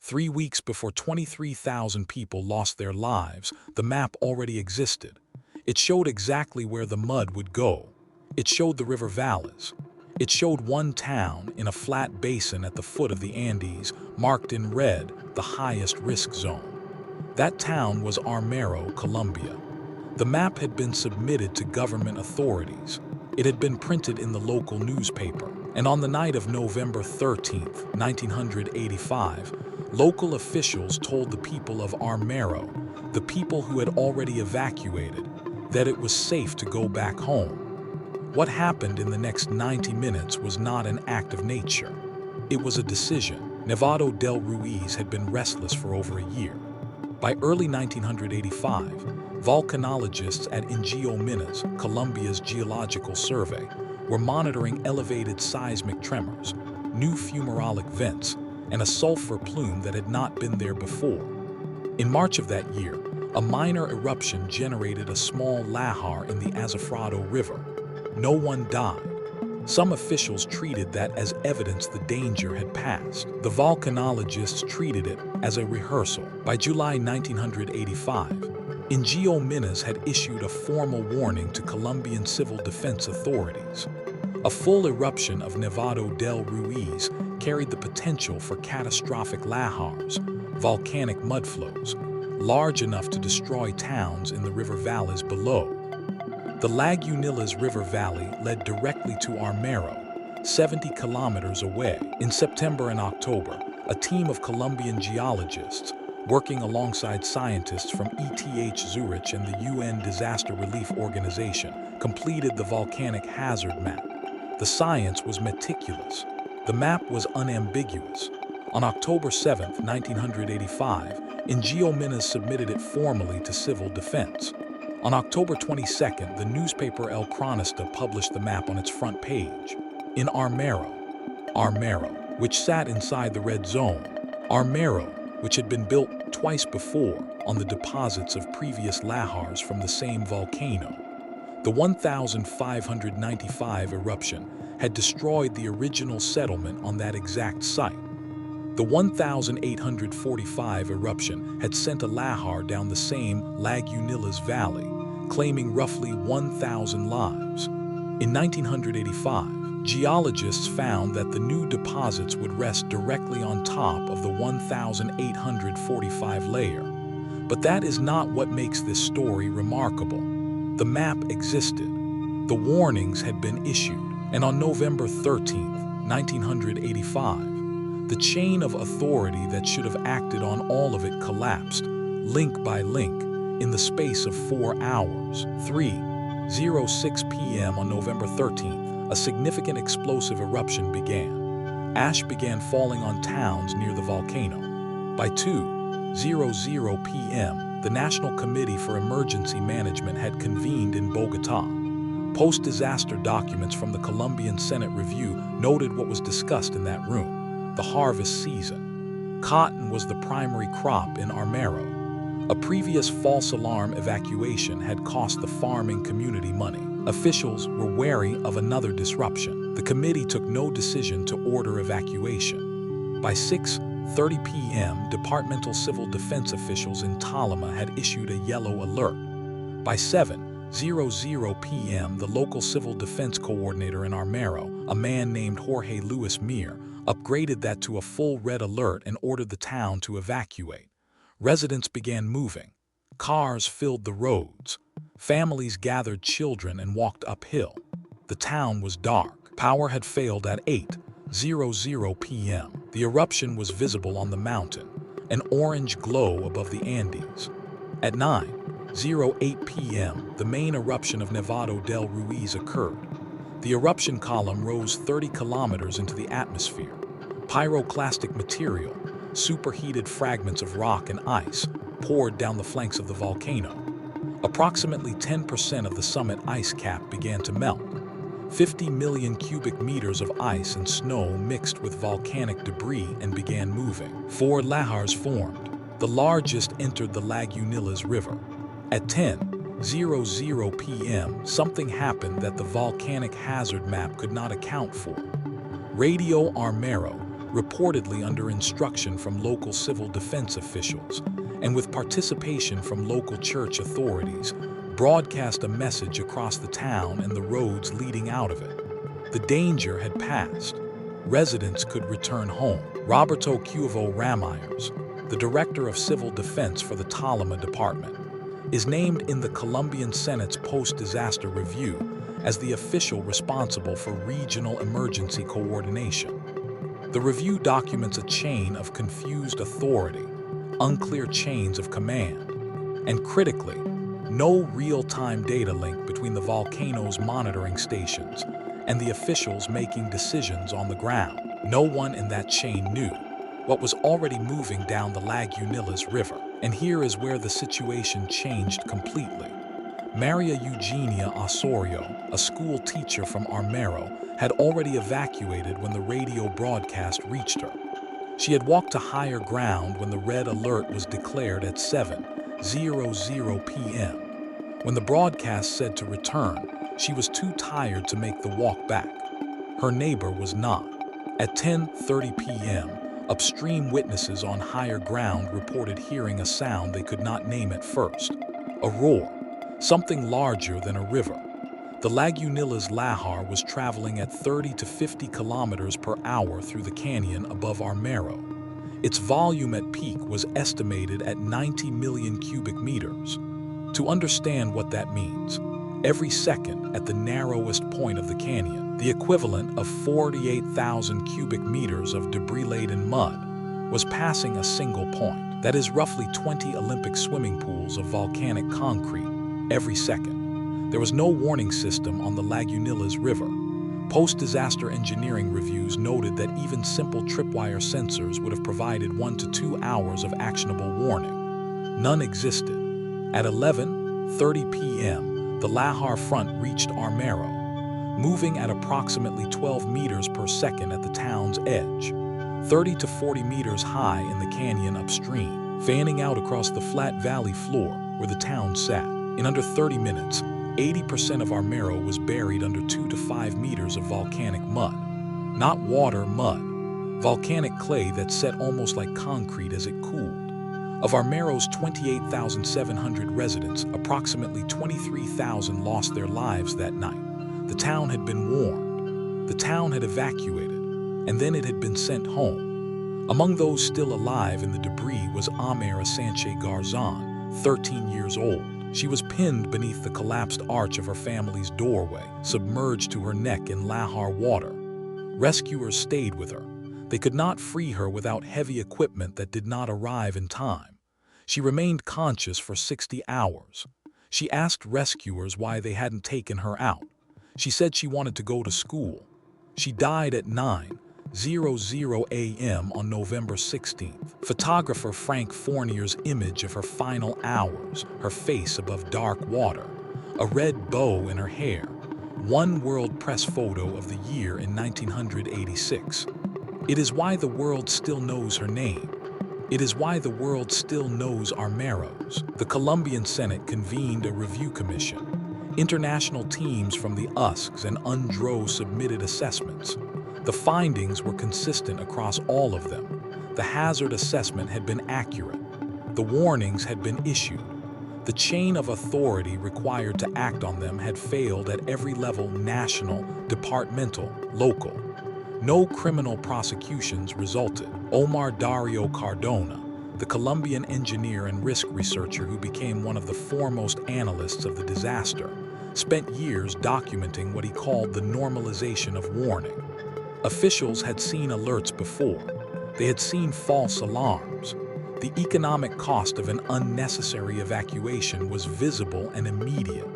3 weeks before 23,000 people lost their lives, the map already existed. It showed exactly where the mud would go. It showed the river valleys. It showed one town in a flat basin at the foot of the Andes, marked in red, the highest risk zone. That town was Armero, Colombia. The map had been submitted to government authorities. It had been printed in the local newspaper. And on the night of November 13, 1985, local officials told the people of Armero, the people who had already evacuated, that it was safe to go back home. What happened in the next 90 minutes was not an act of nature. It was a decision. Nevado del Ruiz had been restless for over a year. By early 1985, volcanologists at INGEOMINAS, Colombia's geological survey, were monitoring elevated seismic tremors, new fumarolic vents, and a sulfur plume that had not been there before. In March of that year, a minor eruption generated a small lahar in the Azufrado River. No one died. Some officials treated that as evidence the danger had passed. The volcanologists treated it as a rehearsal. By July 1985, INGEOMINAS had issued a formal warning to Colombian civil defense authorities. A full eruption of Nevado del Ruiz carried the potential for catastrophic lahars, volcanic mudflows, large enough to destroy towns in the river valleys below. The Lagunillas River Valley led directly to Armero, 70 kilometers away. In September and October, a team of Colombian geologists, working alongside scientists from ETH Zurich and the UN Disaster Relief Organization, completed the volcanic hazard map. The science was meticulous. The map was unambiguous. On October 7, 1985, INGEOMINAS submitted it formally to civil defense. On October 22nd, the newspaper El Cronista published the map on its front page. In Armero, which sat inside the red zone, Armero, which had been built twice before on the deposits of previous lahars from the same volcano. The 1595 eruption had destroyed the original settlement on that exact site. The 1845 eruption had sent a lahar down the same Lagunillas Valley, claiming roughly 1,000 lives. In 1985, geologists found that the new deposits would rest directly on top of the 1845 layer. But that is not what makes this story remarkable. The map existed. The warnings had been issued. And on November 13, 1985, the chain of authority that should have acted on all of it collapsed, link by link, in the space of 4 hours. 3:06 p.m. on November 13th, a significant explosive eruption began. Ash began falling on towns near the volcano. By 2:00 p.m., the National Committee for Emergency Management had convened in Bogotá. Post-disaster documents from the Colombian Senate Review noted what was discussed in that room: the harvest season. Cotton was the primary crop in Armero. A previous false alarm evacuation had cost the farming community money. Officials were wary of another disruption. The committee took no decision to order evacuation. By 6:30 p.m., departmental civil defense officials in Tolima had issued a yellow alert. By 7:00 p.m., the local civil defense coordinator in Armero, a man named Jorge Luis Mir, upgraded that to a full red alert and ordered the town to evacuate. Residents began moving. Cars filled the roads. Families gathered children and walked uphill. The town was dark. Power had failed at 8:00 p.m. The eruption was visible on the mountain, an orange glow above the Andes. At 9:08 p.m., the main eruption of Nevado del Ruiz occurred. The eruption column rose 30 kilometers into the atmosphere. Pyroclastic material, superheated fragments of rock and ice, poured down the flanks of the volcano. Approximately 10% of the summit ice cap began to melt. 50 million cubic meters of ice and snow mixed with volcanic debris and began moving. 4 lahars formed. The largest entered the Lagunillas River. At 10:00 p.m., something happened that the volcanic hazard map could not account for. Radio Armero, reportedly under instruction from local civil defense officials, and with participation from local church authorities, broadcast a message across the town and the roads leading out of it. The danger had passed. Residents could return home. Roberto Cuervo Ramires, the director of civil defense for the Tolima department, is named in the Colombian Senate's post-disaster review as the official responsible for regional emergency coordination. The review documents a chain of confused authority, unclear chains of command, and critically, no real-time data link between the volcano's monitoring stations and the officials making decisions on the ground. No one in that chain knew what was already moving down the Lagunas River. And here is where the situation changed completely. Maria Eugenia Osorio, a school teacher from Armero, had already evacuated when the radio broadcast reached her. She had walked to higher ground when the red alert was declared at 7:00 p.m. When the broadcast said to return, she was too tired to make the walk back. Her neighbor was not. At 10:30 p.m., upstream witnesses on higher ground reported hearing a sound they could not name at first. A roar, something larger than a river. The Lagunas Lahar was traveling at 30 to 50 kilometers per hour through the canyon above Armero. Its volume at peak was estimated at 90 million cubic meters. To understand what that means, every second at the narrowest point of the canyon, the equivalent of 48,000 cubic meters of debris-laden mud was passing a single point. That is roughly 20 Olympic swimming pools of volcanic concrete every second. There was no warning system on the Lagunas River. Post-disaster engineering reviews noted that even simple tripwire sensors would have provided 1 to 2 hours of actionable warning. None existed. At 11:30 p.m., the Lahar front reached Armero, moving at approximately 12 meters per second at the town's edge, 30 to 40 meters high in the canyon upstream, fanning out across the flat valley floor where the town sat. In under 30 minutes, 80% of Armero was buried under 2 to 5 meters of volcanic mud. Not water, mud. Volcanic clay that set almost like concrete as it cooled. Of Armero's 28,700 residents, approximately 23,000 lost their lives that night. The town had been warned. The town had evacuated, and then it had been sent home. Among those still alive in the debris was Amara Sanchez Garzon, 13 years old. She was pinned beneath the collapsed arch of her family's doorway, submerged to her neck in Lahar water. Rescuers stayed with her. They could not free her without heavy equipment that did not arrive in time. She remained conscious for 60 hours. She asked rescuers why they hadn't taken her out. She said she wanted to go to school. She died at 9:00 a.m. on November 16th. Photographer Frank Fournier's image of her final hours, her face above dark water, a red bow in her hair, one World Press photo of the year in 1986. It is why the world still knows her name. It is why the world still knows Armero's. The Colombian Senate convened a review commission. International teams from the USGS and UNDRO submitted assessments. The findings were consistent across all of them. The hazard assessment had been accurate. The warnings had been issued. The chain of authority required to act on them had failed at every level: national, departmental, local. No criminal prosecutions resulted. Omar Dario Cardona, the Colombian engineer and risk researcher who became one of the foremost analysts of the disaster, spent years documenting what he called the normalization of warning. Officials had seen alerts before. They had seen false alarms. The economic cost of an unnecessary evacuation was visible and immediate.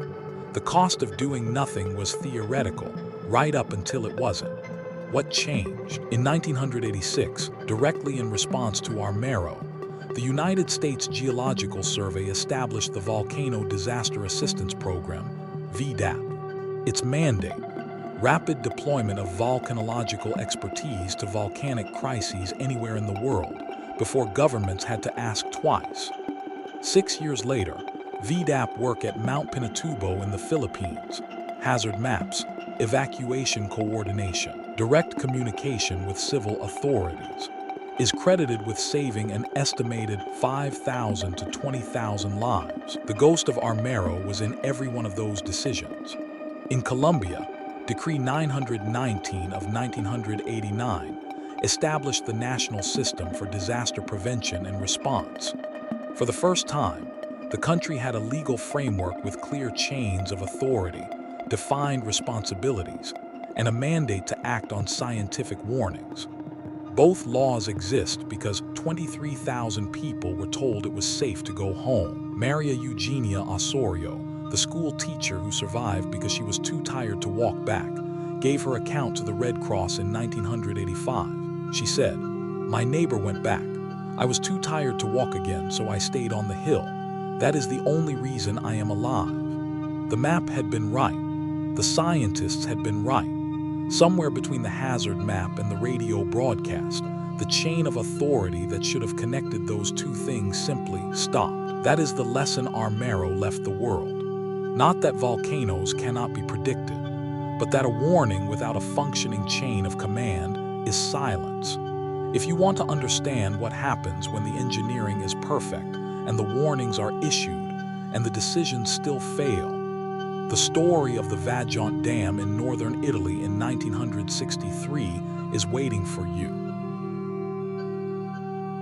The cost of doing nothing was theoretical, right up until it wasn't. What changed? In 1986, directly in response to Armero, the United States Geological Survey established the Volcano Disaster Assistance Program, VDAP. Its mandate: rapid deployment of volcanological expertise to volcanic crises anywhere in the world, before governments had to ask twice. 6 years later, VDAP work at Mount Pinatubo in the Philippines, hazard maps, evacuation coordination. direct communication with civil authorities, is credited with saving an estimated 5,000 to 20,000 lives. The ghost of Armero was in every one of those decisions. In Colombia, Decree 919 of 1989 established the national system for disaster prevention and response. For the first time, the country had a legal framework with clear chains of authority, defined responsibilities, and a mandate to act on scientific warnings. Both laws exist because 23,000 people were told it was safe to go home. Maria Eugenia Osorio, the school teacher who survived because she was too tired to walk back, gave her account to the Red Cross in 1985. She said, "My neighbor went back. I was too tired to walk again, so I stayed on the hill. That is the only reason I am alive." The map had been right. The scientists had been right. Somewhere between the hazard map and the radio broadcast, the chain of authority that should have connected those two things simply stopped. That is the lesson Armero left the world. Not that volcanoes cannot be predicted, but that a warning without a functioning chain of command is silence. If you want to understand what happens when the engineering is perfect and the warnings are issued and the decisions still fail, the story of the Vajont Dam in northern Italy in 1963 is waiting for you.